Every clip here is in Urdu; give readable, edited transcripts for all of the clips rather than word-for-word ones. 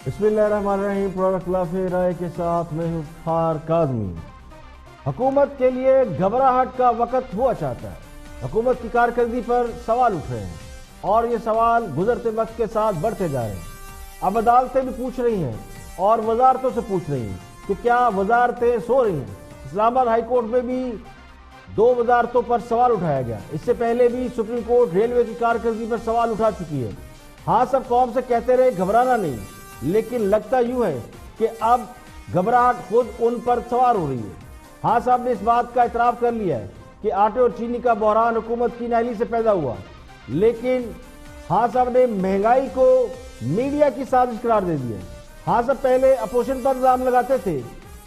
بسم اللہ الرحمن الرحیم۔ پروڈکٹ خلاف رائے کے ساتھ میں ہوں فخار کاظمی۔ حکومت کے لیے گھبراہٹ کا وقت ہوا چاہتا ہے۔ حکومت کی کارکردگی پر سوال اٹھ رہے ہیں اور یہ سوال گزرتے وقت کے ساتھ بڑھتے جا رہے ہیں۔ اب عدالتیں بھی پوچھ رہی ہیں اور وزارتوں سے پوچھ رہی ہیں کہ کیا وزارتیں سو رہی ہیں۔ اسلام آباد ہائی کورٹ میں بھی 2 وزارتوں پر سوال اٹھایا گیا۔ اس سے پہلے بھی سپریم کورٹ ریلوے کی کارکردگی پر سوال اٹھا چکی ہے۔ ہاں، سب قوم سے کہتے رہے گھبرانا نہیں، لیکن لگتا یوں ہے کہ اب گھبراہٹ خود ان پر سوار ہو رہی ہے۔ ہاں صاحب نے اس بات کا اعتراف کر لیا ہے کہ آٹے اور چینی کا بحران حکومت کی نااہلی سے پیدا ہوا، لیکن ہاں صاحب نے مہنگائی کو میڈیا کی سازش قرار دے دیا ہے۔ ہاں صاحب پہلے اپوزیشن پر الزام لگاتے تھے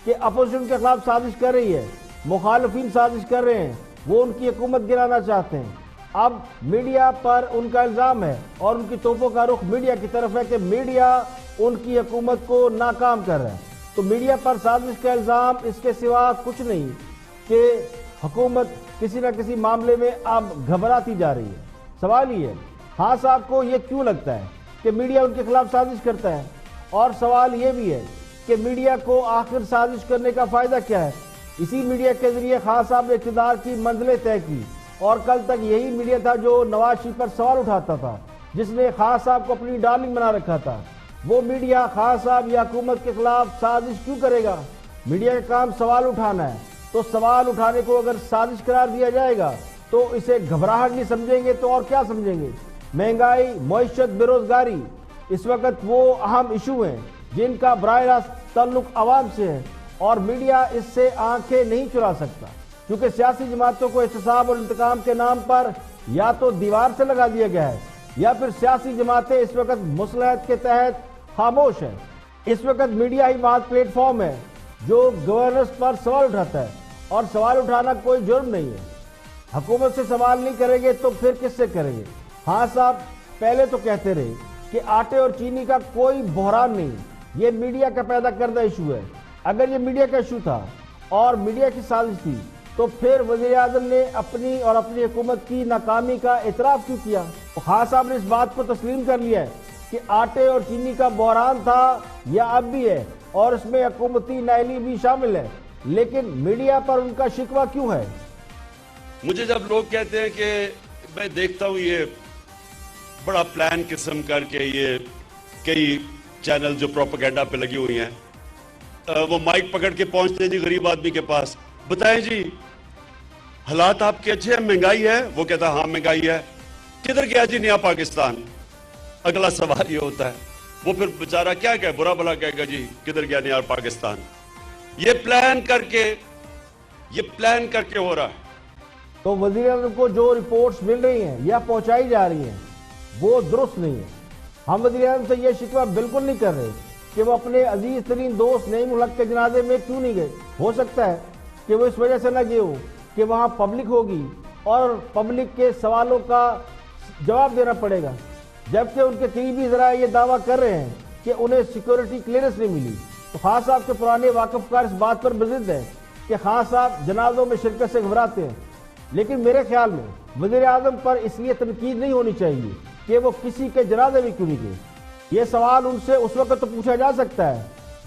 کہ اپوزیشن کے خلاف سازش کر رہی ہے، مخالفین سازش کر رہے ہیں، وہ ان کی حکومت گرانا چاہتے ہیں۔ اب میڈیا پر ان کا الزام ہے اور ان کی توپوں کا رخ میڈیا کی طرف ہے کہ میڈیا ان کی حکومت کو ناکام کر رہا ہے۔ تو میڈیا پر سازش کا الزام اس کے سوا کچھ نہیں کہ حکومت کسی نہ کسی معاملے میں اب گھبراتی جا رہی ہے۔ سوال یہ ہے، ہاں صاحب کو یہ کیوں لگتا ہے کہ میڈیا ان کے خلاف سازش کرتا ہے؟ اور سوال یہ بھی ہے کہ میڈیا کو آخر سازش کرنے کا فائدہ کیا ہے؟ اسی میڈیا کے ذریعے خان صاحب نے اقتدار کی منزلیں طے کی، اور کل تک یہی میڈیا تھا جو نواز شریف پر سوال اٹھاتا تھا، جس نے خان صاحب کو اپنی ڈارلنگ بنا رکھا تھا۔ وہ میڈیا خان صاحب یا حکومت کے خلاف سازش کیوں کرے گا؟ میڈیا کا کام سوال اٹھانا ہے، تو سوال اٹھانے کو اگر سازش قرار دیا جائے گا تو اسے گھبراہٹ نہیں سمجھیں گے تو اور کیا سمجھیں گے؟ مہنگائی، معیشت، بے روزگاری اس وقت وہ اہم ایشو ہیں جن کا براہ راست تعلق عوام سے ہے، اور میڈیا اس سے آنکھیں نہیں چرا سکتا، کیونکہ سیاسی جماعتوں کو احتساب اور انتقام کے نام پر یا تو دیوار سے لگا دیا گیا ہے، یا پھر سیاسی جماعتیں اس وقت مصلحت کے تحت خاموش ہیں۔ اس وقت میڈیا ہی واحد پلیٹ فارم ہے جو گورننس پر سوال اٹھاتا ہے، اور سوال اٹھانا کوئی جرم نہیں ہے۔ حکومت سے سوال نہیں کریں گے تو پھر کس سے کریں گے؟ ہاں صاحب پہلے تو کہتے رہے کہ آٹے اور چینی کا کوئی بحران نہیں، یہ میڈیا کا پیدا کردہ ایشو ہے۔ اگر یہ میڈیا کا ایشو تھا اور میڈیا کی سازش تھی تو پھر وزیر اعظم نے اپنی اور اپنی حکومت کی ناکامی کا اعتراف کیوں کیا؟ خان صاحب نے اس بات کو تسلیم کر لیا ہے کہ آٹے اور چینی کا بحران تھا یا اب بھی ہے، اور اس میں حکومتی نااہلی بھی شامل ہے، لیکن میڈیا پر ان کا شکوہ کیوں ہے؟ مجھے جب لوگ کہتے ہیں کہ میں دیکھتا ہوں یہ بڑا پلان قسم کر کے یہ کئی چینل جو پروپیگنڈا پہ لگی ہوئی ہیں، وہ مائک پکڑ کے پہنچتے ہیں جی غریب آدمی کے پاس، بتائیں جی حالات آپ کے اچھے ہیں، مہنگائی ہے؟ وہ کہتا ہے ہاں مہنگائی ہے۔ کدھر گیا جی نیا پاکستان؟ اگلا سوال یہ ہوتا ہے۔ وہ پھر بیچارہ کیا کہے، برا بھلا کہے گا جی کدھر گیا نیا پاکستان۔ یہ پلان کر کے ہو رہا ہے۔ تو وزیر اعظم کو جو رپورٹس مل رہی ہیں یا پہنچائی جا رہی ہیں وہ درست نہیں ہے۔ ہم وزیر اعظم سے یہ شکوہ بالکل نہیں کر رہے کہ وہ اپنے عزیز ترین دوست نعیم الحق کے جنازے میں کیوں نہیں گئے۔ ہو سکتا ہے کہ وہ اس وجہ سے نہ گئے ہو کہ وہاں پبلک ہوگی اور پبلک کے سوالوں کا جواب دینا پڑے گا، جبکہ ان کے قریبی ذرائع یہ دعویٰ کر رہے ہیں کہ انہیں سیکورٹی کلیئرنس نہیں ملی۔ تو خان صاحب کے پرانے واقف کار اس بات پر بضد ہے کہ خان صاحب جنازوں میں شرکت سے گھبراتے ہیں، لیکن میرے خیال میں وزیر اعظم پر اس لیے تنقید نہیں ہونی چاہیے کہ وہ کسی کے جنازے بھی کیوں نہیں گئے۔ یہ سوال ان سے اس وقت تو پوچھا جا سکتا ہے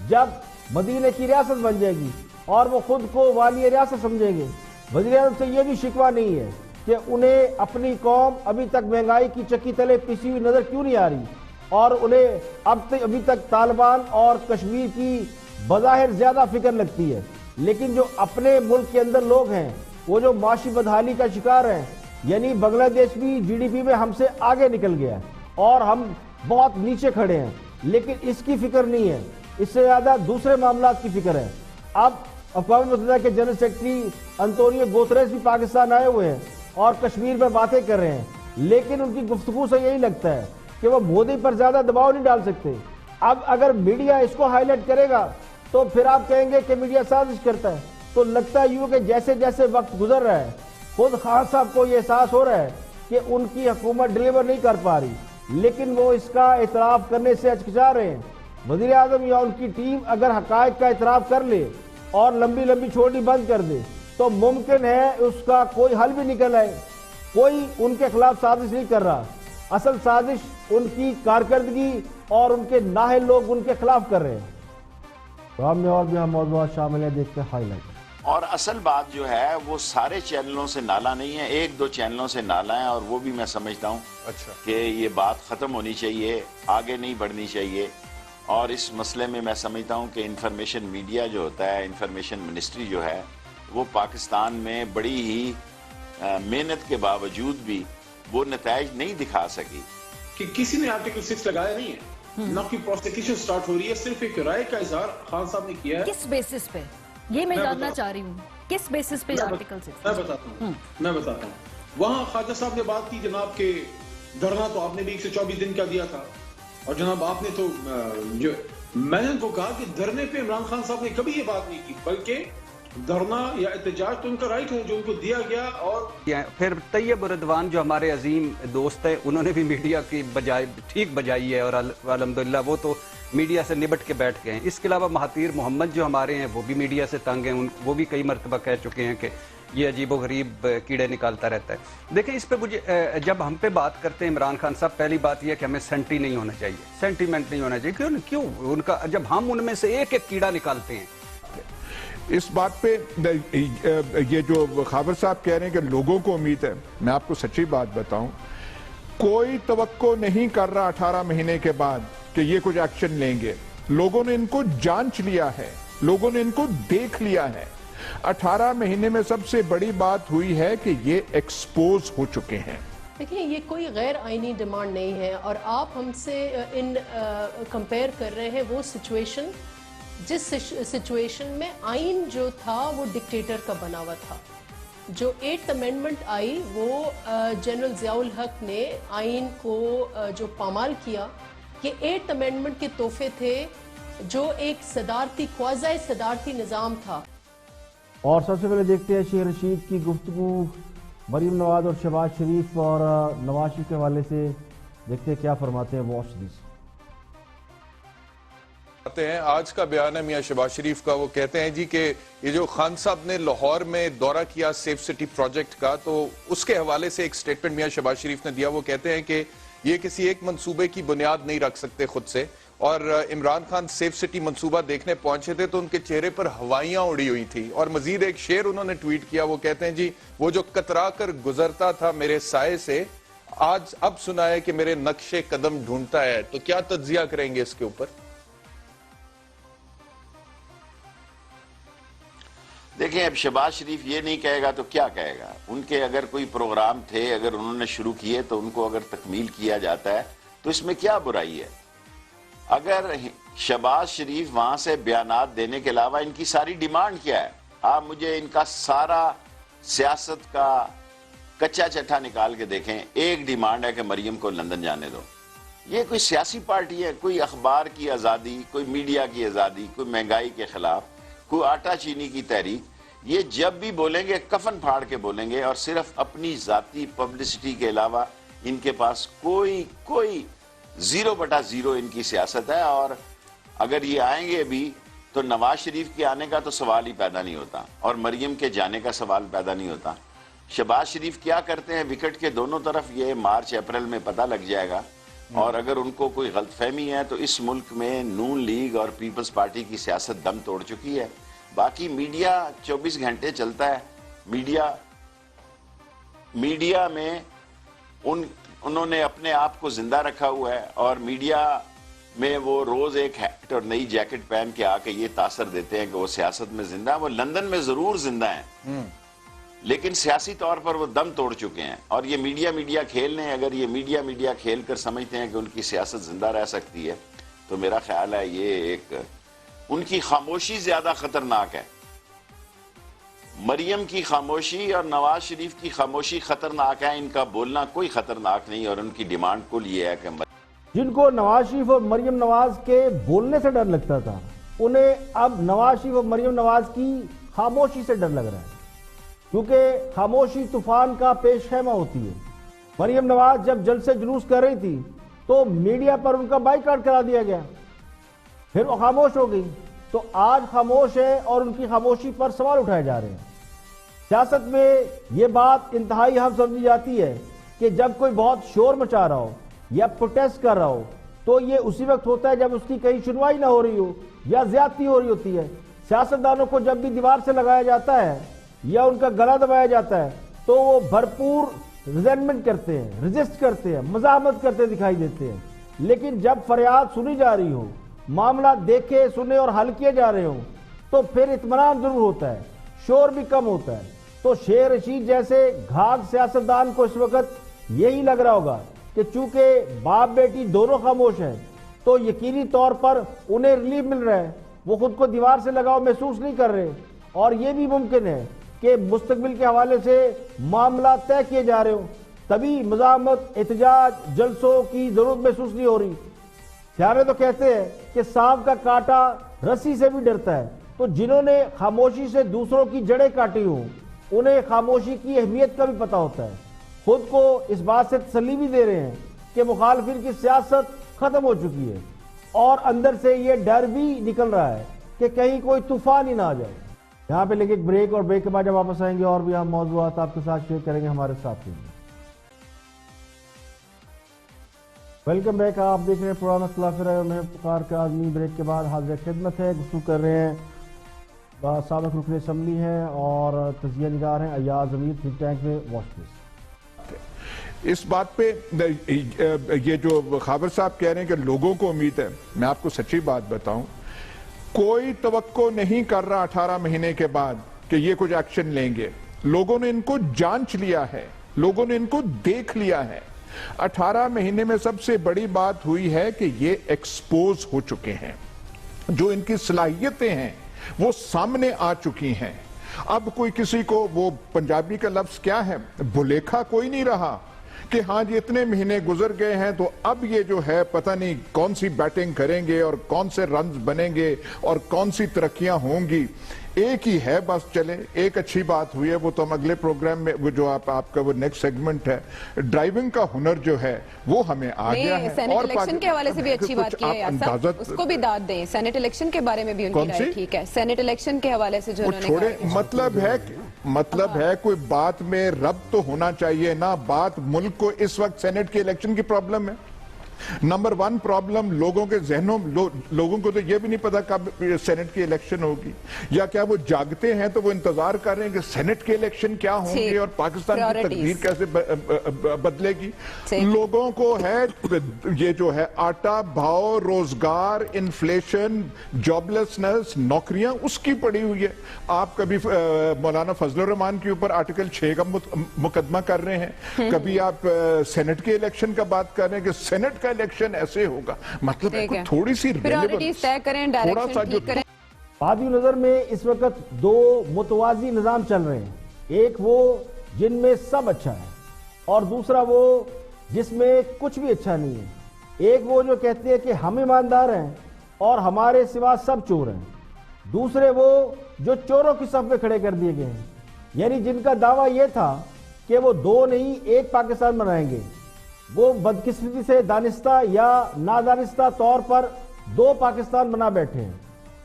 جب مدینہ کی ریاست بن جائے گی اور وہ خود کو والی ریاست سمجھیں گے۔ وزیر اعظم سے یہ بھی شکوہ نہیں ہے کہ انہیں اپنی قوم ابھی تک مہنگائی کی چکی تلے پسی ہوئی نظر کیوں نہیں آ رہی، اور انہیں ابھی تک طالبان اور کشمیر کی بظاہر زیادہ فکر لگتی ہے، لیکن جو اپنے ملک کے اندر لوگ ہیں وہ جو معاشی بدحالی کا شکار ہیں، یعنی بنگلہ دیش بھی جی ڈی پی میں ہم سے آگے نکل گیا ہے اور ہم بہت نیچے کھڑے ہیں، لیکن اس کی فکر نہیں ہے، اس سے زیادہ دوسرے معاملات کی فکر ہے۔ اب اقوام متحدہ کے جنرل سیکرٹری انطونیو گوتریس بھی پاکستان آئے ہوئے ہیں اور کشمیر پر باتیں کر رہے ہیں، لیکن ان کی گفتگو سے یہی لگتا ہے کہ وہ مودی پر زیادہ دباؤ نہیں ڈال سکتے۔ اب اگر میڈیا اس کو ہائی لائٹ کرے گا تو پھر آپ کہیں گے کہ میڈیا سازش کرتا ہے۔ تو لگتا ہے یوں کہ جیسے جیسے وقت گزر رہا ہے خود خان صاحب کو یہ احساس ہو رہا ہے کہ ان کی حکومت ڈیلیور نہیں کر پا رہی، لیکن وہ اس کا اعتراف کرنے سے ہچکچا رہے ہیں۔ وزیر اعظم یا ان کی ٹیم اگر حقائق کا اعتراف کر لے اور لمبی لمبی چھوڑنی بند کر دے تو ممکن ہے اس کا کوئی حل بھی نکل آئے۔ کوئی ان کے خلاف سازش نہیں کر رہا، اصل سازش ان کی کارکردگی اور ان کے نااہل لوگ ان کے خلاف کر رہے ہیں. پروگرام میں اور بھی ہم موضوعات شامل ہیں، دیکھتے ہیں ہائی لائٹ. اور اصل بات جو ہے وہ سارے چینلوں سے نالا نہیں ہے، ایک دو چینلوں سے نالا ہے، اور وہ بھی میں سمجھتا ہوں کہ یہ بات ختم ہونی چاہیے، آگے نہیں بڑھنی چاہیے. اور اس مسئلے میں میں سمجھتا ہوں کہ انفارمیشن میڈیا جو ہوتا ہے، انفارمیشن منسٹری جو ہے، وہ پاکستان میں بڑی ہی محنت کے باوجود بھی وہ نتائج نہیں دکھا سکی. کہ کسی نے آرٹیکل 6 لگایا نہیں ہے، نہ کہ پروسیکیوشن سٹارٹ ہو رہی ہے، صرف ایک رائے کا اظہار خان صاحب نے کیا ہے. کس بیسس پہ؟ یہ میں جاننا چاہ رہی ہوں، کس بیسس پہ آرٹیکل 6؟ میں بتاتا ہوں. وہاں خواجہ صاحب نے بات کی جناب کہ دھرنا تو آپ نے بھی 124 دن کا دیا تھا، اور جناب آپ نے تو جو میں نے ان کو کہا کہ دھرنے پہ عمران خان صاحب نے کبھی یہ بات نہیں کی، بلکہ دھرنا یا احتجاج تو ان کا رائٹ ہے جو ان کو دیا گیا. اور پھر طیب الردوان جو ہمارے عظیم دوست ہیں، انہوں نے بھی میڈیا کی بجائے ٹھیک بجائی ہے، اور الحمدللہ وہ تو میڈیا سے نبٹ کے بیٹھ گئے ہیں. اس کے علاوہ مہاتیر محمد جو ہمارے ہیں وہ بھی میڈیا سے تنگ ہیں، وہ بھی کئی مرتبہ کہہ چکے ہیں کہ یہ عجیب و غریب کیڑے نکالتا رہتا ہے. دیکھیں اس پہ مجھے جب ہم پہ بات کرتے ہیں عمران خان صاحب، پہلی بات یہ ہے کہ ہمیں سینٹی نہیں ہونا چاہیے، سینٹیمنٹ نہیں ہونا چاہیے. کیوں ان کا جب ہم ان میں سے ایک ایک کیڑا نکالتے ہیں. اس بات پہ یہ جو خاور صاحب کہہ رہے ہیں کہ لوگوں کو امید ہے، میں آپ کو سچی بات بتاؤں، کوئی توقع نہیں کر رہا 18 مہینے کے بعد کہ یہ کچھ ایکشن لیں گے. لوگوں نے ان کو جانچ لیا ہے، لوگوں نے ان کو دیکھ لیا ہے. 18 مہینے میں سب سے بڑی بات ہوئی ہے کہ یہ ایکسپوز ہو چکے ہیں. دیکھیں یہ کوئی غیر آئینی ڈیمانڈ نہیں ہے، اور آپ ہم سے کمپیئر کر رہے ہیں وہ سچویشن جس سچویشن میں آئین جو تھا وہ ڈکٹیٹر کا بنا ہوا تھا. جو 8th امینڈمنٹ آئی وہ جنرل ضیاء الحق نے آئین کو جو پامال کیا، یہ 8th امینڈمنٹ کے تحفے تھے جو ایک صدارتی کوازی صدارتی نظام تھا. اور سب سے پہلے دیکھتے ہیں شیخ رشید کی گفتگو مریم نواز اور شہباز شریف اور نواز شریف کے حوالے سے. دیکھتے ہیں کیا فرماتے ہیں. Watch this. آج کا بیان ہے میاں شہباز شریف کا. وہ کہتے ہیں جی کہ یہ جو خان صاحب نے لاہور میں دورہ کیا سیف سٹی پروجیکٹ کا، تو اس کے حوالے سے ایک سٹیٹمنٹ میاں شہباز شریف نے دیا. وہ کہتے ہیں کہ یہ کسی ایک منصوبے کی بنیاد نہیں رکھ سکتے خود سے، اور عمران خان سیف سٹی منصوبہ دیکھنے پہنچے تھے تو ان کے چہرے پر ہوائیاں اڑی ہوئی تھی. اور مزید ایک شعر انہوں نے ٹویٹ کیا. وہ کہتے ہیں جی وہ جو کترا کر گزرتا تھا میرے سائے سے، آج اب سنا ہے کہ میرے نقش قدم ڈھونڈتا ہے. تو کیا تجزیہ کریں گے اس کے اوپر؟ دیکھیں اب شہباز شریف یہ نہیں کہے گا تو کیا کہے گا. ان کے اگر کوئی پروگرام تھے، اگر انہوں نے شروع کیے تو ان کو اگر تکمیل کیا جاتا ہے تو اس میں کیا برائی ہے. اگر شہباز شریف وہاں سے بیانات دینے کے علاوہ ان کی ساری ڈیمانڈ کیا ہے، آپ مجھے ان کا سارا سیاست کا کچا چٹھا نکال کے دیکھیں. ایک ڈیمانڈ ہے کہ مریم کو لندن جانے دو. یہ کوئی سیاسی پارٹی ہے؟ کوئی اخبار کی آزادی، کوئی میڈیا کی آزادی، کوئی مہنگائی کے خلاف، کوئی آٹا چینی کی تحریک. یہ جب بھی بولیں گے کفن پھاڑ کے بولیں گے، اور صرف اپنی ذاتی پبلسٹی کے علاوہ ان کے پاس کوئی 0/0 ان کی سیاست ہے. اور اگر یہ آئیں گے بھی تو نواز شریف کے آنے کا تو سوال ہی پیدا نہیں ہوتا، اور مریم کے جانے کا سوال پیدا نہیں ہوتا. شہباز شریف کیا کرتے ہیں وکٹ کے دونوں طرف، یہ مارچ اپریل میں پتہ لگ جائے گا. اور اگر ان کو کوئی غلط فہمی ہے تو اس ملک میں نون لیگ اور پیپلز پارٹی کی سیاست دم توڑ چکی ہے. باقی میڈیا 24 گھنٹے چلتا ہے. میڈیا میں انہوں نے اپنے آپ کو زندہ رکھا ہوا ہے، اور میڈیا میں وہ روز ایک ہیٹ اور نئی جیکٹ پہن کے آ کے یہ تاثر دیتے ہیں کہ وہ سیاست میں زندہ ہیں. وہ لندن میں ضرور زندہ ہیں، لیکن سیاسی طور پر وہ دم توڑ چکے ہیں. اور یہ میڈیا کھیل نے، اگر یہ میڈیا کھیل کر سمجھتے ہیں کہ ان کی سیاست زندہ رہ سکتی ہے تو میرا خیال ہے یہ ایک ان کی خاموشی زیادہ خطرناک ہے. مریم کی خاموشی اور نواز شریف کی خاموشی خطرناک ہے، ان کا بولنا کوئی خطرناک نہیں. اور ان کی ڈیمانڈ کل یہ ہے کہ جن کو نواز شریف اور مریم نواز کے بولنے سے ڈر لگتا تھا، انہیں اب نواز شریف اور مریم نواز کی خاموشی سے ڈر لگ رہا ہے، کیونکہ خاموشی طوفان کا پیش خیمہ ہوتی ہے. مریم نواز جب جلسے جلوس کر رہی تھی تو میڈیا پر ان کا بائیکاٹ کرا دیا گیا، پھر وہ خاموش ہو گئی. تو آج خاموش ہے اور ان کی خاموشی پر سوال اٹھائے جا رہے ہیں. سیاست میں یہ بات انتہائی اہم سمجھی جاتی ہے کہ جب کوئی بہت شور مچا رہا ہو یا پروٹیسٹ کر رہا ہو تو یہ اسی وقت ہوتا ہے جب اس کی کہیں سنوائی نہ ہو رہی ہو یا زیادتی ہو رہی ہوتی ہے. سیاستدانوں کو جب بھی دیوار سے لگایا جاتا ہے یا ان کا گلا دبایا جاتا ہے تو وہ بھرپور ریزنمنٹ کرتے ہیں, ریزسٹ کرتے ہیں, مزاحمت کرتے دکھائی دیتے ہیں. لیکن جب فریاد سنی جا رہی ہو, معاملات دیکھے سنے اور حل کیے جا رہے ہوں تو پھر اطمینان ضرور ہوتا ہے, شور بھی کم ہوتا ہے. تو شیر رشید جیسے گھاگ سیاستدان کو اس وقت یہی لگ رہا ہوگا کہ چونکہ باپ بیٹی دونوں خاموش ہیں تو یقینی طور پر انہیں ریلیف مل رہا ہے, وہ خود کو دیوار سے لگاؤ محسوس نہیں کر رہے. اور یہ بھی ممکن ہے کہ مستقبل کے حوالے سے معاملات طے کیے جا رہے ہوں, تبھی مزاحمت, احتجاج, جلسوں کی ضرورت محسوس نہیں ہو رہی. سیانے تو کہتے ہیں کہ سانپ کا کانٹا رسی سے بھی ڈرتا ہے. تو جنہوں نے خاموشی سے دوسروں کی جڑیں کاٹی ہوں انہیں خاموشی کی اہمیت کا بھی پتہ ہوتا ہے. خود کو اس بات سے تسلی بھی دے رہے ہیں کہ مخالفین کی سیاست ختم ہو چکی ہے اور اندر سے یہ ڈر بھی نکل رہا ہے کہ کہیں کوئی طوفان ہی نہ آ جائے. یہاں پہ لیکن ایک بریک, اور بریک کے بعد جب واپس آئیں گے اور بھی ہم موضوعات آپ کے ساتھ شیئر کریں گے ہمارے ساتھ. ویلکم بیک, آپ دیکھ رہے ہیں پروگرام اختلاف رائے اور میں پکار کاظمی. بریک کے بعد حاضر خدمت ہے. گفتگو کر رہے ہیں سابق رکن اسمبلی ہیں اور تجزیہ نگار ہیں ایاز امیر, تھنک ٹینک میں واچ پلیس. اس بات پہ یہ جو خاور صاحب کہہ رہے ہیں کہ لوگوں کو امید ہے, میں آپ کو سچی بات بتاؤں, کوئی توقع نہیں کر رہا 18 مہینے کے بعد کہ یہ کچھ ایکشن لیں گے. لوگوں نے ان کو جانچ لیا ہے, لوگوں نے ان کو دیکھ لیا ہے. 18 مہینے میں سب سے بڑی بات ہوئی ہے کہ یہ ایکسپوز ہو چکے ہیں, جو ان کی صلاحیتیں ہیں وہ سامنے آ چکی ہیں. اب کوئی کسی کو, وہ پنجابی کا لفظ کیا ہے, بھلیکھا کوئی نہیں رہا کہ ہاں جی اتنے مہینے گزر گئے ہیں تو اب یہ جو ہے پتہ نہیں کون سی بیٹنگ کریں گے اور کون سے رنز بنیں گے اور کون سی ترقیاں ہوں گی. ایک ہی ہے بس, چلے ایک اچھی بات ہوئی ہے, وہ تو ہم اگلے پروگرام میں وہ جو آپ کا وہ نیکسٹ سیگمنٹ ہے, ڈرائیونگ کا ہنر جو ہے وہ ہمیں آ گیا ہے. سینٹ الیکشن کے حوالے سے بھی اچھی بات کی ہے, اس کو بھی داد دیں. سینٹ الیکشن کے بارے میں بھی ان کی رائے ٹھیک ہے. سینٹ الیکشن کے حوالے سے جو انہوں نے کہا, مطلب ہے کوئی بات میں ربط تو ہونا چاہیے نا. بات ملک کو اس وقت سینٹ کے الیکشن کی پرابلم ہے. نمبر 1 پرابلم لوگوں کے ذہنوں, لوگوں کو تو یہ بھی نہیں پتا کب سینٹ کی الیکشن ہوگی, یا کیا وہ جاگتے ہیں تو وہ انتظار کر رہے ہیں کہ سینٹ کے الیکشن کیا ہوں گے اور پاکستان کی تقدیر کیسے بدلے گی. لوگوں کو ہے یہ جو ہے آٹا بھاؤ, روزگار, انفلیشن, جاب لیسنس, نوکریاں اس کی پڑی ہوئی ہے. آپ کبھی مولانا فضل الرحمان کے اوپر آرٹیکل 6 کا مقدمہ کر رہے ہیں, کبھی آپ سینٹ کے الیکشن کا بات کر رہے ہیں کہ سینٹ کا الیکشن ایسے ہوگا. مطلب تھوڑی سی پرائورٹیز طے کریں, ڈائریکشن ٹھیک کریں. پادی نظر میں اس وقت 2 متوازی نظام چل رہے ہیں, ایک وہ جن میں سب اچھا ہے اور دوسرا وہ جس میں کچھ بھی اچھا نہیں ہے. ایک وہ جو کہتے ہیں کہ ہم ایماندار ہیں اور ہمارے سوا سب چور ہیں, دوسرے وہ جو چوروں کی صف میں کھڑے کر دیے گئے ہیں, یعنی جن کا دعویٰ یہ تھا کہ وہ 2 نہیں 1 پاکستان بنائیں گے, وہ بدقسمتی سے دانستہ یا نادانستہ طور پر 2 پاکستان بنا بیٹھے ہیں.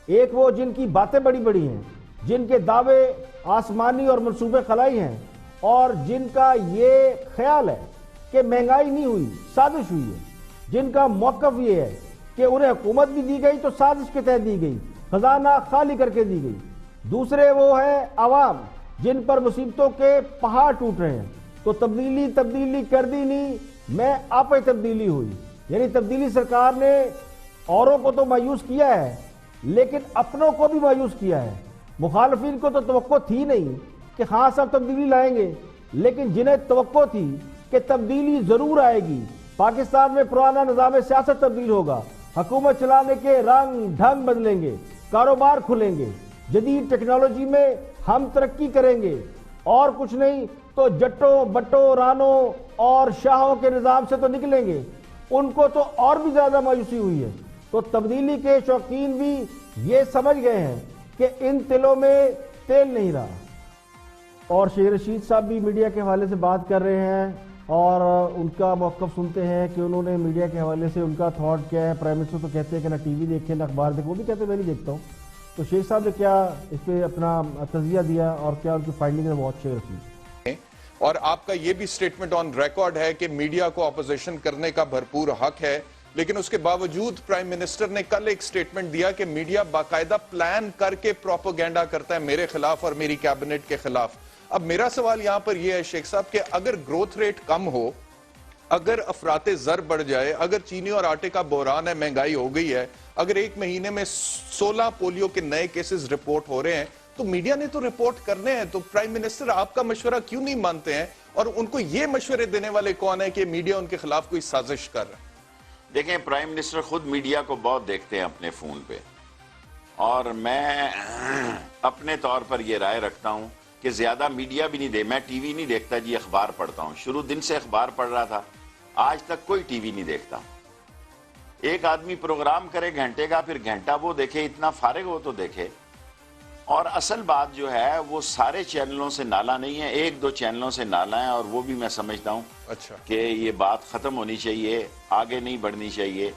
ایک وہ جن کی باتیں بڑی بڑی ہیں, جن کے دعوے آسمانی اور منصوبے خلائی ہیں, اور جن کا یہ خیال ہے کہ مہنگائی نہیں ہوئی, سازش ہوئی ہے, جن کا موقف یہ ہے کہ انہیں حکومت بھی دی گئی تو سازش کے تحت دی گئی, خزانہ خالی کر کے دی گئی. دوسرے وہ ہے عوام جن پر مصیبتوں کے پہاڑ ٹوٹ رہے ہیں. تو تبدیلی کر دی نہیں, میں آپ تبدیلی ہوئی. یعنی تبدیلی سرکار نے اوروں کو تو مایوس کیا ہے لیکن اپنوں کو بھی مایوس کیا ہے. مخالفین کو تو توقع تھی نہیں کہ ہاں سب تبدیلی لائیں گے, لیکن جنہیں توقع تھی کہ تبدیلی ضرور آئے گی, پاکستان میں پرانا نظام سیاست تبدیل ہوگا, حکومت چلانے کے رنگ ڈھنگ بدلیں گے, کاروبار کھلیں گے, جدید ٹیکنالوجی میں ہم ترقی کریں گے, اور کچھ نہیں تو جٹوں بٹوں رانوں اور شاہوں کے نظام سے تو نکلیں گے. ان کو تو اور بھی زیادہ مایوسی ہوئی ہے. تو تبدیلی کے شوقین بھی یہ سمجھ گئے ہیں کہ ان تلوں میں تیل نہیں رہا. اور شیر رشید صاحب بھی میڈیا کے حوالے سے بات کر رہے ہیں اور ان کا موقف سنتے ہیں کہ انہوں نے میڈیا کے حوالے سے ان کا تھاٹ کیا ہے. پرائم منسٹر تو کہتے ہیں کہ نہ ٹی وی دیکھیں نہ اخبار دیکھیں, وہ بھی کہتے ہیں میں نہیں دیکھتا ہوں. تو شیخ صاحب نے کیا اس پہ اپنا تجزیہ دیا اور کیا ان کی فائنڈنگ ہے بہت شیر رشید. اور آپ کا یہ بھی سٹیٹمنٹ آن ریکارڈ ہے کہ میڈیا کو اپوزیشن کرنے کا بھرپور حق ہے, لیکن اس کے باوجود پرائم منسٹر نے کل ایک سٹیٹمنٹ دیا کہ میڈیا باقاعدہ پلان کر کے پروپیگنڈا کرتا ہے میرے خلاف اور میری کیبنٹ کے خلاف. اب میرا سوال یہاں پر یہ ہے شیخ صاحب کہ اگر گروتھ ریٹ کم ہو, اگر افراط زر بڑھ جائے, اگر چینی اور آٹے کا بحران ہے, مہنگائی ہو گئی ہے, اگر ایک مہینے میں 16 پولیو کے نئے کیسز رپورٹ ہو رہے ہیں, تو میڈیا نے تو رپورٹ کرنے ہیں. تو پرائم منسٹر آپ کا مشورہ کیوں نہیں مانتے ہیں, اور ان کو یہ مشورے دینے والے کون ہیں کہ میڈیا ان کے خلاف کوئی سازش کر رہا ہے؟ دیکھیں, پرائم منسٹر خود میڈیا کو بہت دیکھتے ہیں اپنے فون پہ, اور میں اپنے طور پر یہ رائے رکھتا ہوں کہ زیادہ میڈیا بھی نہیں میں ٹی وی نہیں دیکھتا جی, اخبار پڑھتا ہوں. شروع دن سے اخبار پڑھ رہا تھا, آج تک کوئی ٹی وی نہیں دیکھتا. ایک آدمی پروگرام کرے گھنٹے کا, پھر گھنٹہ وہ دیکھے, اتنا فارغ ہو تو دیکھے. اور اصل بات جو ہے وہ سارے چینلوں سے نالا نہیں ہے, 1-2 چینلوں سے نالا ہے, اور وہ بھی میں سمجھتا ہوں کہ یہ بات ختم ہونی چاہیے, آگے نہیں بڑھنی چاہیے.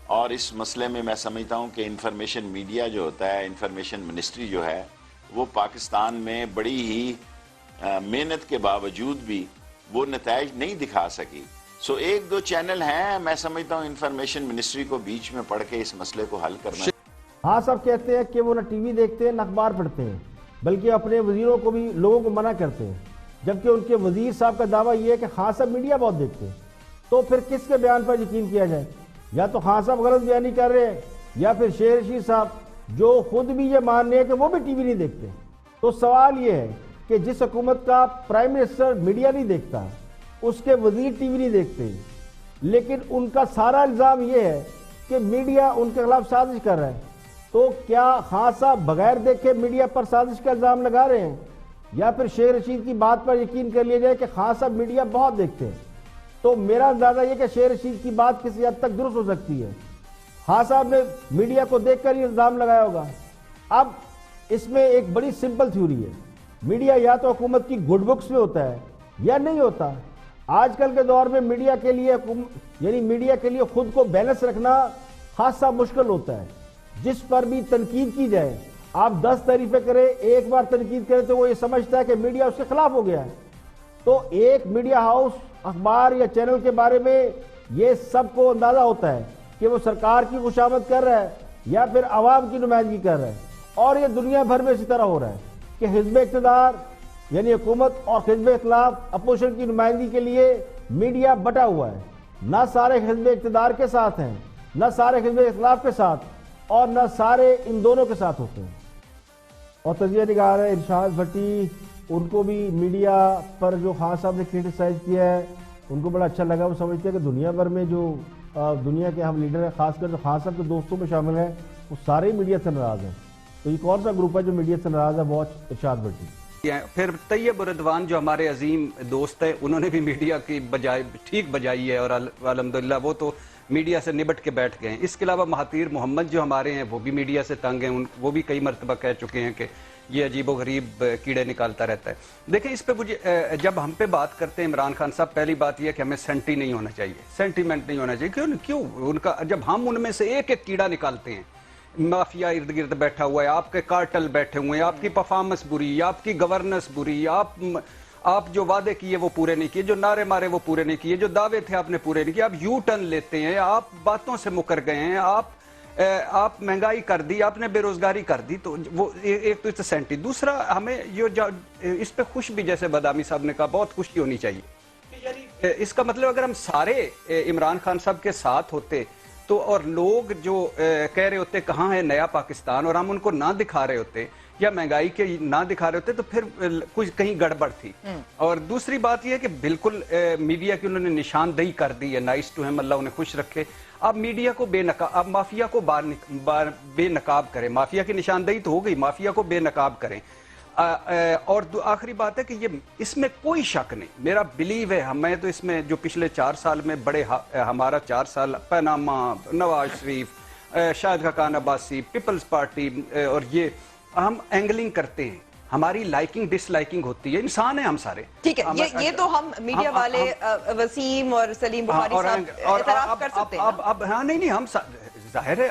اور اس مسئلے میں سمجھتا ہوں کہ انفارمیشن میڈیا جو ہوتا ہے, انفارمیشن منسٹری جو ہے, وہ پاکستان میں بڑی ہی محنت کے باوجود بھی وہ نتائج نہیں دکھا سکی. 1-2 چینل ہیں, میں سمجھتا ہوں انفارمیشن منسٹری کو بیچ میں پڑھ کے اس مسئلے کو حل کرنا. ہاں, سب کہتے ہیں کہ وہ نہ ٹی وی دیکھتے ہیں نہ اخبار پڑھتے ہیں, بلکہ اپنے وزیروں کو بھی لوگوں کو منع کرتے ہیں, جبکہ ان کے وزیر صاحب کا دعویٰ یہ ہے کہ خان صاحب میڈیا بہت دیکھتے ہیں. تو پھر کس کے بیان پر یقین کیا جائے؟ یا تو خان صاحب غلط بیانی کر رہے ہیں, یا پھر شیر رشید صاحب جو خود بھی یہ مان رہے ہیں کہ وہ بھی ٹی وی نہیں دیکھتے. تو سوال یہ ہے کہ جس حکومت کا پرائم منسٹر میڈیا نہیں دیکھتا, اس کے وزیر ٹی وی نہیں دیکھتے, لیکن ان کا سارا الزام یہ ہے کہ میڈیا ان کے خلاف سازش کر رہا ہے, تو کیا خان صاحب بغیر دیکھے میڈیا پر سازش کا الزام لگا رہے ہیں, یا پھر شیر رشید کی بات پر یقین کر لیا جائے کہ خان صاحب میڈیا بہت دیکھتے ہیں؟ تو میرا اندازہ یہ کہ شیر رشید کی بات کسی حد تک درست ہو سکتی ہے. خان صاحب نے میڈیا کو دیکھ کر یہ الزام لگایا ہوگا. اب اس میں ایک بڑی سمپل تھیوری ہے, میڈیا یا تو حکومت کی گڈ بکس میں ہوتا ہے یا نہیں ہوتا. آج کل کے دور میں میڈیا کے لیے خود کو بیلنس رکھنا خاصا مشکل ہوتا ہے. جس پر بھی تنقید کی جائے, آپ 10 تعریفیں کریں, ایک بار تنقید کریں تو وہ یہ سمجھتا ہے کہ میڈیا اس کے خلاف ہو گیا ہے. تو ایک میڈیا ہاؤس, اخبار یا چینل کے بارے میں یہ سب کو اندازہ ہوتا ہے کہ وہ سرکار کی خوشامد کر رہا ہے یا پھر عوام کی نمائندگی کر رہا ہے. اور یہ دنیا بھر میں اسی طرح ہو رہا ہے کہ حزب اقتدار یعنی حکومت اور حزب اختلاف اپوزیشن کی نمائندگی کے لیے میڈیا بٹا ہوا ہے. نہ سارے حزب اقتدار کے ساتھ ہیں, نہ سارے حزب اختلاف کے ساتھ, اور نہ سارے ان دونوں کے ساتھ ہوتے ہیں. اور تجزیہ نگار ہے ارشاد بھٹی, ان کو بھی میڈیا پر جو خان صاحب نے کرٹیسائز کیا ہے ان کو بڑا اچھا لگا. وہ سمجھتے ہیں کہ دنیا بھر میں جو دنیا کے ہم لیڈر ہیں, خاص کر جو خان صاحب کے دوستوں میں شامل ہیں, وہ سارے میڈیا سے ناراض ہیں. تو یہ کون سا گروپ ہے جو میڈیا سے ناراض ہے؟ واچ ارشاد بھٹی. پھر طیب الرضوان جو ہمارے عظیم دوست ہیں, انہوں نے بھی میڈیا کی بجائے ٹھیک بجائی ہے, اور الحمدللہ وہ تو میڈیا سے نبٹ کے بیٹھ گئے ہیں. اس کے علاوہ مہاتیر محمد جو ہمارے ہیں وہ بھی میڈیا سے تنگ ہیں, وہ بھی کئی مرتبہ کہہ چکے ہیں کہ یہ عجیب و غریب کیڑے نکالتا رہتا ہے. دیکھیں, اس پہ مجھے جب ہم پہ بات کرتے ہیں عمران خان صاحب, پہلی بات یہ ہے کہ ہمیں سینٹی نہیں ہونا چاہیے, سینٹیمنٹ نہیں ہونا چاہیے. کیوں ان کا جب ہم ان میں سے ایک ایک کیڑا نکالتے ہیں, مافیا ارد گرد بیٹھا ہوا ہے, آپ کے کارٹل بیٹھے ہوئے ہیں, آپ کی پرفارمنس بری, آپ کی گورننس بری, آپ جو وعدے کیے وہ پورے نہیں کیے, جو نعرے مارے وہ پورے نہیں کیے, جو دعوے تھے آپ نے پورے نہیں کیے, آپ یو ٹرن لیتے ہیں, آپ باتوں سے مکر گئے ہیں, آپ مہنگائی کر دی, آپ نے بے روزگاری کر دی. تو وہ ایک تو سینٹی. دوسرا, ہمیں اس پہ خوش بھی, جیسے بدامی صاحب نے کہا, بہت خوشی ہونی چاہیے. اس کا مطلب اگر ہم سارے عمران خان صاحب کے ساتھ ہوتے تو, اور لوگ جو کہہ رہے ہوتے کہاں ہے نیا پاکستان, اور ہم ان کو نہ دکھا رہے ہوتے یا مہنگائی کے نہ دکھا رہے ہوتے, تو پھر کچھ کہیں گڑبڑ تھی. اور دوسری بات یہ ہے کہ بالکل میڈیا کی انہوں نے نشاندہی کر دی ہے. نائس ٹو ہیم, اللہ انہیں خوش رکھے. اب میڈیا کو اب مافیا کو بے نقاب کریں. مافیا کی نشاندہی تو ہو گئی, مافیا کو بے نقاب کریں. اور آخری بات ہے کہ یہ اس میں کوئی شک نہیں, میرا بلیو ہے, میں تو اس میں جو پچھلے 4 سال میں بڑے, ہمارا 4 سال پیناما, نواز شریف, شاہد خاقان عباسی, پیپلز پارٹی, اور یہ ہم اینگلنگ کرتے ہیں, ہماری لائکنگ ڈس لائکنگ ہوتی ہے, انسان ہیں ہم سارے. ٹھیک ہے, یہ تو ہم میڈیا والے وسیم اور سلیم بخاری صاحب اعتراف کر سکتے ہیں. اب ہاں نہیں, ہم ظاہر ہے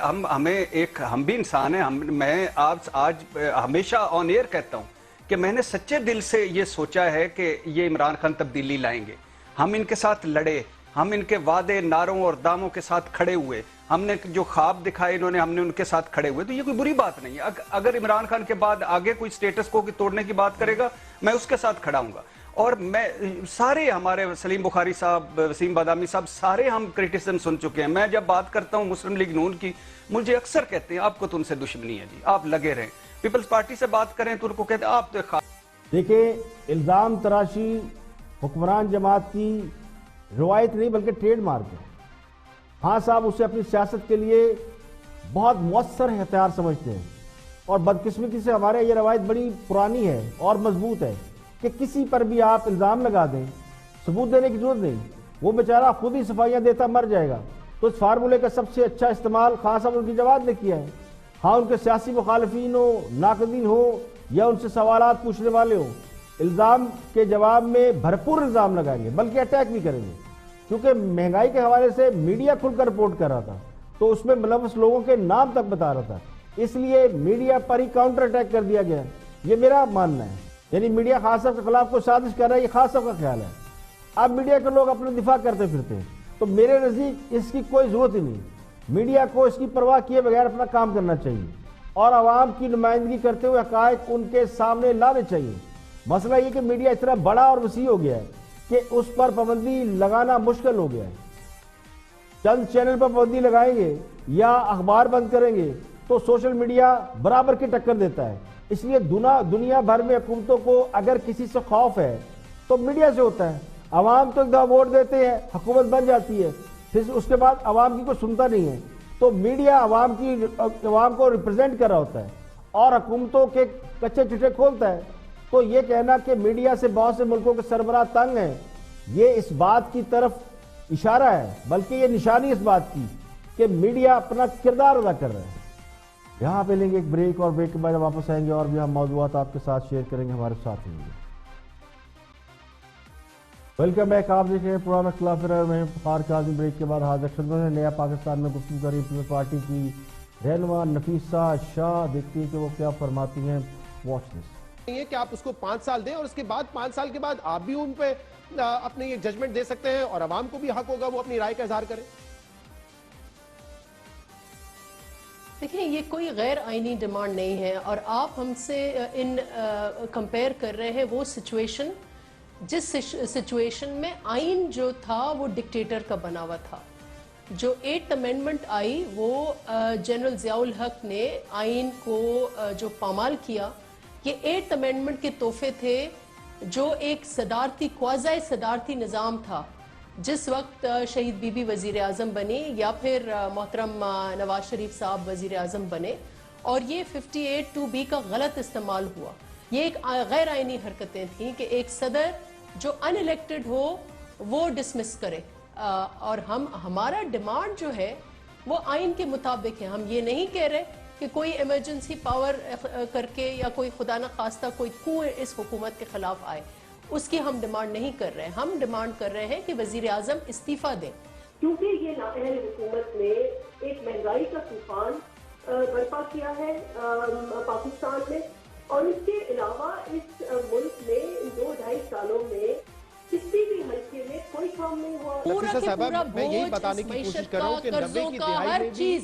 ہم بھی انسان ہیں. میں آج ہمیشہ آن ایئر کہتا ہوں کہ میں نے سچے دل سے یہ سوچا ہے کہ یہ عمران خان تبدیلی لائیں گے, ہم ان کے ساتھ لڑے, ہم ان کے وعدے نعروں اور داموں کے ساتھ کھڑے ہوئے, ہم نے جو خواب دکھائے انہوں نے, ہم نے ان کے ساتھ کھڑے ہوئے, تو یہ کوئی بری بات نہیں ہے. اگر عمران خان کے بعد آگے کوئی سٹیٹس کو توڑنے کی بات کرے گا میں اس کے ساتھ کھڑا ہوں گا. اور میں سارے ہمارے سلیم بخاری صاحب, وسیم بادامی صاحب, سارے ہم کرٹیسزم سن چکے ہیں. میں جب بات کرتا ہوں مسلم لیگ نون کی, مجھے اکثر کہتے ہیں آپ کو تو ان سے دشمنی ہے جی, آپ لگے رہیں. پیپلز پارٹی سے بات کریں تو ان کو کہتے ہیں آپ تو دیکھیں, الزام تراشی حکمران جماعت کی روایت نہیں بلکہ ٹریڈ مارک ہے. ہاں صاحب اسے اپنی سیاست کے لیے بہت مؤثر ہتھیار سمجھتے ہیں, اور بدقسمتی سے ہمارے یہ روایت بڑی پرانی ہے اور مضبوط ہے کہ کسی پر بھی آپ الزام لگا دیں, ثبوت دینے کی ضرورت نہیں, وہ بیچارہ خود ہی صفائیاں دیتا مر جائے گا. تو اس فارمولے کا سب سے اچھا استعمال خان صاحب ان کی جواب نے کیا ہے. ہاں ان کے سیاسی مخالفین ہو, ناقدین ہو, یا ان سے سوالات پوچھنے والے ہوں, الزام کے جواب میں بھرپور الزام لگائیں گے, بلکہ اٹیک بھی کریں گے. کیونکہ مہنگائی کے حوالے سے میڈیا کھل کر رپورٹ کر رہا تھا تو اس میں ملوث لوگوں کے نام تک بتا رہا تھا, اس لیے میڈیا پر ہی کاؤنٹر اٹیک کر دیا گیا. یہ میرا ماننا ہے. یعنی میڈیا خان صاحب کے خلاف کوئی سازش کر رہا ہے, یہ خان صاحب کا خیال ہے. اب میڈیا کے لوگ اپنے دفاع کرتے پھرتے ہیں, تو میرے نزدیک اس کی کوئی ضرورت ہی نہیں. میڈیا کو اس کی پرواہ کیے بغیر اپنا کام کرنا چاہیے اور عوام کی نمائندگی کرتے ہوئے حقائق ان کے سامنے لانے چاہیے. مسئلہ یہ کہ میڈیا اتنا بڑا اور وسیع ہو گیا ہے کہ اس پر پابندی لگانا مشکل ہو گیا ہے. چند چینل پر پابندی لگائیں گے یا اخبار بند کریں گے تو سوشل میڈیا برابر کی ٹکر دیتا ہے. اس لیے دنیا بھر میں حکومتوں کو اگر کسی سے خوف ہے تو میڈیا سے ہوتا ہے. عوام تو ایک دفعہ ووٹ دیتے ہیں, حکومت بن جاتی ہے, پھر اس کے بعد عوام کی کوئی سنتا نہیں ہے. تو میڈیا عوام کو ریپرزینٹ کر رہا ہوتا ہے اور حکومتوں کے کچے چٹے کھولتا ہے. تو یہ کہنا کہ میڈیا سے بہت سے ملکوں کے سربراہ تنگ ہیں, یہ اس بات کی طرف اشارہ ہے, بلکہ یہ نشانی اس بات کی کہ میڈیا اپنا کردار ادا کر رہا ہے. یہاں پہ لیں گے ایک بریک, اور بریک کے بعد واپس آئیں گے اور بھی ہم موضوعات آپ کے ساتھ شیئر کریں گے. ہمارے ساتھ رہیں گے. ویلکم بیک, آپ دیکھ رہے ہیں پروگرام اختلاف رائے, میں فخار کاظمی. بریک کے بعد حاضر خدمت ہے نیا پاکستان میں گفتگو کر رہی پیپلز پارٹی کی رہنما نفیسہ شاہ. دیکھتی ہیں کہ وہ کیا فرماتی ہیں. Watch this. کہ آپ اس کو 5 سال دیں اور اس کے بعد 5 سال کے بعد آپ بھی ان پہ اپنے یہ ججمنٹ دے سکتے ہیں اور عوام کو بھی حق ہوگا وہ اپنی رائے کا اظہار کریں. دیکھیں, یہ کوئی غیر آئینی ڈیمانڈ نہیں ہے, اور آپ ہم سے کمپیئر کر رہے ہیں وہ سچویشن جس سچویشن میں آئین جو تھا وہ ڈکٹیٹر کا بنا ہوا تھا. جو 8th امینڈمنٹ آئی وہ جنرل ضیاء الحق نے آئین کو جو پامال کیا, یہ 8th امینڈمنٹ کے تحفے تھے جو ایک صدارتی کوازی صدارتی نظام تھا. جس وقت شہید بی بی وزیر اعظم بنی یا پھر محترم نواز شریف صاحب وزیر اعظم بنے, اور یہ 58(2)B کا غلط استعمال ہوا. یہ ایک غیر آئینی حرکتیں تھیں کہ ایک صدر جو ان الیکٹڈ ہو وہ ڈسمس کرے, اور ہمارا ڈیمانڈ جو ہے وہ آئین کے مطابق ہے. ہم یہ نہیں کہہ رہے کہ کوئی ایمرجنسی پاور کر کے یا کوئی خدا نخواستہ کوئی کو اس حکومت کے خلاف آئے, اس کی ہم ڈیمانڈ نہیں کر رہے. ہم ڈیمانڈ کر رہے ہیں کہ وزیر اعظم استعفیٰ دیں, کیونکہ یہ نااہل حکومت نے ایک مہنگائی کا طوفان برپا کیا ہے پاکستان میں, اور اس کے علاوہ اس ملک میں 2-2.5 سالوں میں کسی بھی حلقے میں کوئی کام نہیں ہوا. نفیسہ صاحبہ, میں یہی بتانے کی کوشش کر رہا ہوں کہ 90 کی دہائی میں بھی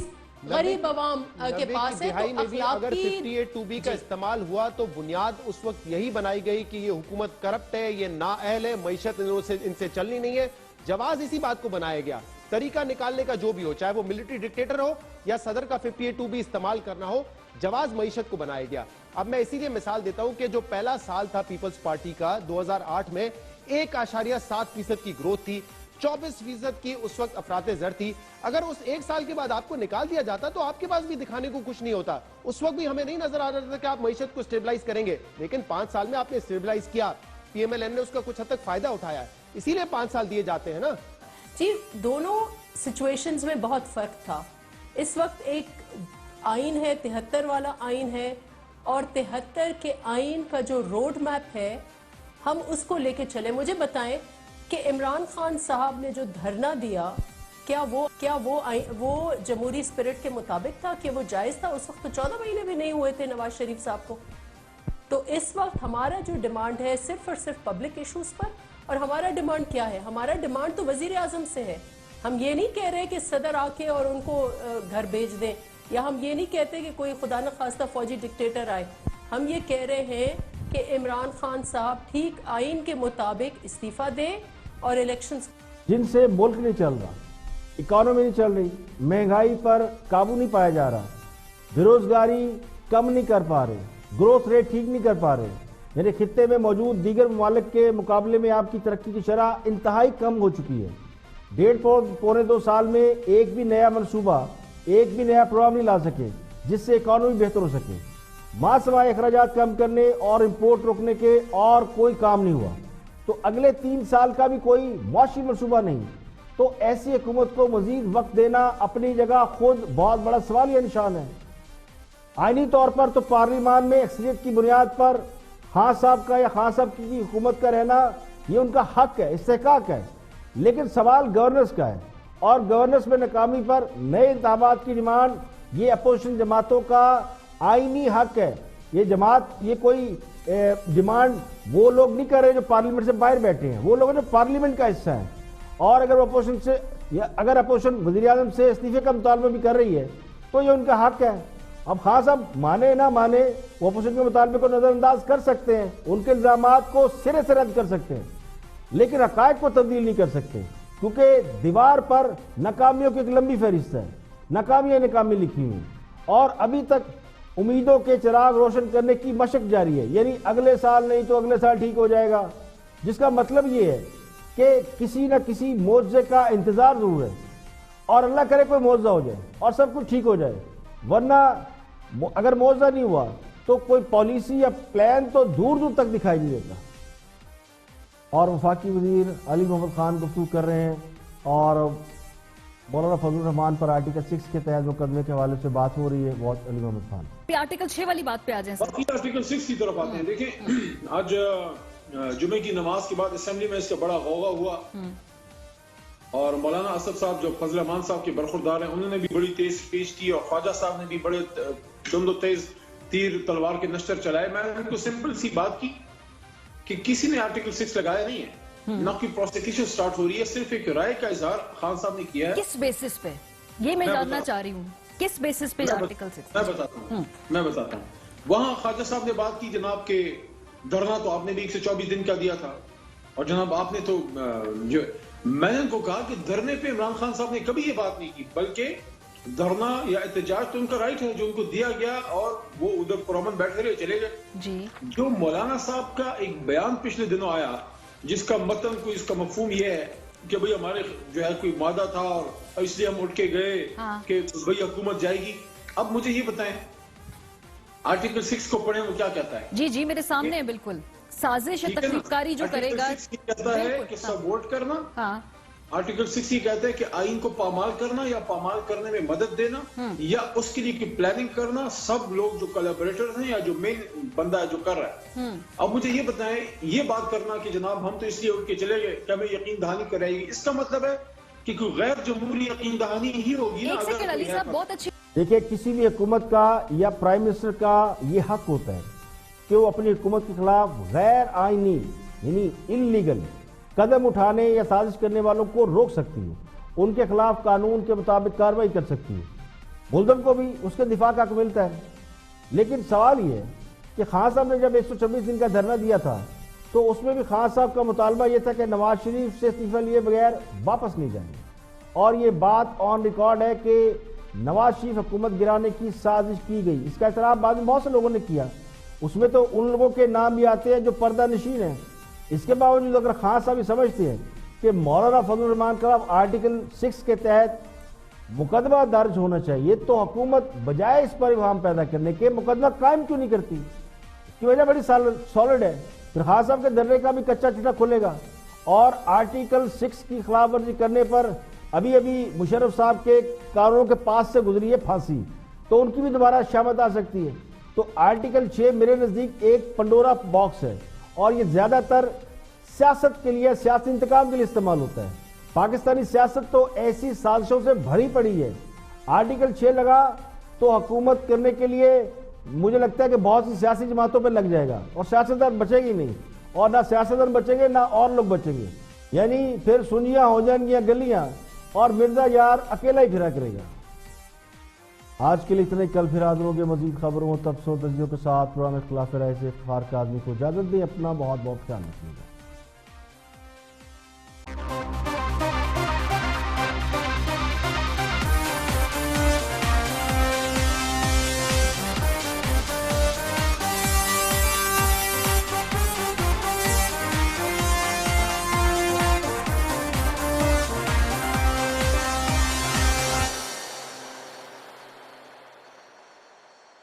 غریب عوام کے پاس ہے, دہائی میں بھی اگر 58(2)B کا استعمال ہوا تو بنیاد اس وقت یہی بنائی گئی کہ یہ حکومت کرپٹ ہے, یہ نااہل ہے, معیشت ان سے چلنی نہیں ہے. جواز اسی بات کو بنایا گیا, طریقہ نکالنے کا جو بھی ہو, چاہے وہ ملٹری ڈکٹیٹر ہو یا صدر کا 58(2)B استعمال کرنا ہو, جواز معیشت کو بنایا گیا. اب میں اسی لیے مثال دیتا ہوں کہ جو پہلا سال تھا پیپلز پارٹی کا 2008 میں 1.7% کی گروتھ تھی, 24% کی اس وقت افراط زر تھی. اگر اس 1 سال کے بعد آپ کو نکال دیا جاتا تو آپ کے پاس بھی دکھانے کو کچھ نہیں ہوتا. اس وقت بھی ہمیں نہیں نظر آ رہا تھا کہ آپ معیشت کو سٹیبلائز کریں گے, لیکن 5 سال میں آپ نے سٹیبلائز کیا. پی ایم ایل این نے اس کا کچھ حد تک فائدہ اٹھایا ہے, اسی لیے 5 سال دیے جاتے ہیں نا. جی, دونوں سچویشنز میں بہت فرق تھا. اس وقت ایک آئین ہے, 73 والا آئین ہے, اور 73 کے آئین کا جو روڈ میپ ہے ہم اس کو لے کے چلے. مجھے بتائیں کہ عمران خان صاحب نے جو دھرنا دیا, کیا وہ جمہوری سپرٹ کے مطابق تھا, کہ وہ جائز تھا؟ اس وقت تو 14 مہینے بھی نہیں ہوئے تھے نواز شریف صاحب کو. تو اس وقت ہمارا جو ڈیمانڈ ہے صرف اور صرف پبلک ایشوز پر, اور ہمارا ڈیمانڈ کیا ہے؟ ہمارا ڈیمانڈ تو وزیر اعظم سے ہے. ہم یہ نہیں کہہ رہے کہ صدر آ کے اور ان کو گھر بھیج دیں, یا ہم یہ نہیں کہتے کہ کوئی خدا نخواستہ فوجی ڈکٹیٹر آئے. ہم یہ کہہ رہے ہیں کہ عمران خان صاحب ٹھیک آئین کے مطابق استعفیٰ دیں اور الیکشنز. جن سے ملک نہیں چل رہا, اکانومی نہیں چل رہی, مہنگائی پر قابو نہیں پایا جا رہا, بیروزگاری کم نہیں کر پا رہے, گروتھ ریٹ ٹھیک نہیں کر پا رہے, یعنی خطے میں موجود دیگر ممالک کے مقابلے میں آپ کی ترقی کی شرح انتہائی کم ہو چکی ہے. 1.5-2 سال میں ایک بھی نیا منصوبہ, ایک بھی نیا پروگرام نہیں لا سکے جس سے اکانومی بہتر ہو سکے. ماں سوائے اخراجات کم کرنے اور امپورٹ روکنے کے اور کوئی کام نہیں ہوا. تو اگلے 3 سال کا بھی کوئی معاشی منصوبہ نہیں. تو ایسی حکومت کو مزید وقت دینا اپنی جگہ خود بہت بڑا سوالیہ نشان ہے. آئینی طور پر تو پارلیمان میں اکثریت کی بنیاد پر خان صاحب کا یا خان صاحب کی حکومت کا رہنا یہ ان کا حق ہے, استحقاق ہے. لیکن سوال گورننس کا ہے, اور گورننس میں ناکامی پر نئے انتخابات کی ڈیمانڈ یہ اپوزیشن جماعتوں کا آئینی حق ہے. یہ جماعت, یہ کوئی ڈیمانڈ وہ لوگ نہیں کر رہے جو پارلیمنٹ سے باہر بیٹھے ہیں, وہ لوگ جو پارلیمنٹ کا حصہ ہیں. اور اگر اپوزیشن سے, اگر اپوزیشن وزیر اعظم سے استعفے کا مطالبہ بھی کر رہی ہے تو یہ ان کا حق ہے. اب خان صاحب مانے نہ مانے, وہ اپوزیشن کے مطالبے کو نظر انداز کر سکتے ہیں, ان کے الزامات کو سرے سے رد کر سکتے ہیں, لیکن حقائق کو تبدیل نہیں کر سکتے, کیونکہ دیوار پر ناکامیوں کی ایک لمبی فہرست ہے, ناکامیاں ناکامی لکھی ہوئی, اور ابھی تک امیدوں کے چراغ روشن کرنے کی مشق جاری ہے. یعنی اگلے سال نہیں تو اگلے سال ٹھیک ہو جائے گا, جس کا مطلب یہ ہے کہ کسی نہ کسی معجزے کا انتظار ضرور ہے, اور اللہ کرے کوئی معجزہ ہو جائے اور سب کچھ ٹھیک ہو جائے. ورنہ اگر معجزہ نہیں ہوا تو کوئی پالیسی یا پلان تو دور دور تک دکھائی نہیں دیتا. اور وفاقی وزیر علی محمد خان گفتگو کر رہے ہیں, اور مولانا فضل الرحمان پر آرٹیکل 6 کے تحت مقدمے کے حوالے سے بات ہو رہی ہے. بہت علی محمد خان آرٹیکل 6 والی بات پہ آ جائیں. آرٹیکل 6 کی طرف آتے ہیں. دیکھیں, آج جمعے کی نماز کے بعد اسمبلی میں اس کا بڑا غوغا ہوا, اور مولانا اسد صاحب جو فضل الرحمان صاحب کے برخوردار ہیں, انہوں نے بھی بڑی تیز پیش کی, اور خواجہ صاحب نے بھی بڑے تند و تیز تیر تلوار کے نشتر چلائے. میں نے ان کو سمپل سی بات کی کہ کسی نے آرٹیکل 6 لگایا نہیں ہے, نہ کوئی پروسیکیوشن سٹارٹ ہو رہی ہے, صرف ایک رائے کا اظہار خان صاحب نے کیا ہے. کس بیسس پہ, یہ میں جاننا چاہ رہی ہوں, کس بیسس پہ آرٹیکل 6؟ میں بتاتا ہوں. وہاں خواجہ صاحب نے بات کی جناب کے دھرنا تو آپ نے بھی 124 دن کا دیا تھا, اور جناب آپ نے تو میں نے ان کو کہا کہ دھرنے پہ عمران خان صاحب نے کبھی یہ بات نہیں کی, بلکہ دھرنا یا احتجاج تو ان کا رائٹ ہے جو ان کو دیا گیا, اور وہ ادھر پرامن بیٹھے رہے, چلے گئے. جو مولانا صاحب کا ایک بیان پچھلے دنوں آیا جس کا متن کو, اس کا مفہوم یہ ہے کہ بھئی ہمارے جو ہے کوئی معاہدہ تھا اور اس لیے ہم اٹھ کے گئے کہ بھئی حکومت جائے گی. اب مجھے یہ بتائیں, آرٹیکل 6 کو پڑھیں وہ کیا کہتا ہے؟ جی جی میرے سامنے ہے, بالکل سازش تخلیق کاری جو کرے گا. کہتا ہے کہ سب ووٹ کرنا. آرٹیکل 6 یہ کہتا ہے کہ آئین کو پامال کرنا یا پامال کرنے میں مدد دینا, یا اس کے لیے پلاننگ کرنا, سب لوگ جو کولیبریٹر ہیں یا جو مین بندہ ہے جو کر رہا ہے. اب مجھے یہ بتائیں, یہ بات کرنا کہ جناب ہم تو اس لیے اٹھ کے چلے گئے کہ ہمیں یقین دہانی کرائے گی, اس کا مطلب ہے کہ کوئی غیر جمہوری یقین دہانی ہی ہوگی نا. ایک سیکنڈ علی صاحب, بہت اچھی. دیکھیں, کسی بھی حکومت کا یا پرائم منسٹر کا یہ حق ہوتا ہے کہ وہ اپنی حکومت کے خلاف غیر آئینی یعنی انلیگل قدم اٹھانے یا سازش کرنے والوں کو روک سکتی ہے, ان کے خلاف قانون کے مطابق کارروائی کر سکتی ہے. ملزم کو بھی اس کے دفاع کا حق ملتا ہے. لیکن سوال یہ ہے کہ خان صاحب نے جب 126 دن کا دھرنا دیا تھا تو اس میں بھی خان صاحب کا مطالبہ یہ تھا کہ نواز شریف سے استعفیٰ لیے بغیر واپس نہیں جائیں گے, اور یہ بات آن ریکارڈ ہے کہ نواز شریف حکومت گرانے کی سازش کی گئی. اس کا اعتراف بعد میں بہت سے لوگوں نے کیا, اس میں تو ان لوگوں کے نام بھی آتے ہیں جو پردہ نشین ہیں. اس کے باوجود اگر خان صاحب یہ سمجھتے ہیں کہ مولانا فضل الرحمان کا آرٹیکل 6 کے تحت مقدمہ درج ہونا چاہیے, تو حکومت بجائے اس پر ابہام پیدا کرنے کے مقدمہ قائم کیوں نہیں کرتی؟ اس کی وجہ بڑی سالڈ ہے. پھر خان صاحب کے دھرنے کا بھی کچا چٹا کھلے گا, اور آرٹیکل 6 کی خلاف ورزی کرنے پر ابھی مشرف صاحب کے کاروں کے پاس سے گزری ہے پھانسی, تو ان کی بھی دوبارہ شامت آ سکتی ہے. تو آرٹیکل 6 میرے نزدیک ایک پنڈورا باکس ہے, اور یہ زیادہ تر سیاست کے لیے, سیاسی انتقام کے لیے استعمال ہوتا ہے. پاکستانی سیاست تو ایسی سازشوں سے بھری پڑی ہے. آرٹیکل 6 لگا تو حکومت کرنے کے لیے مجھے لگتا ہے کہ بہت سی سیاسی جماعتوں پہ لگ جائے گا, اور سیاستدان بچے گی نہیں. اور نہ سیاستدان بچیں گے نہ اور لوگ بچیں گے. یعنی پھر سنجیاں ہو جائیں گی گلیاں اور مرزا یار اکیلا ہی پھرا کرے گا. آج کے لیے اتنے، کل پھر حاضر ہوں گے مزید خبروں تبصروں تجزیوں کے ساتھ. پروگرام اختلاف رائے سے افتخار کاظمی کو اجازت دیں. اپنا بہت بہت خیال رکھیے گا.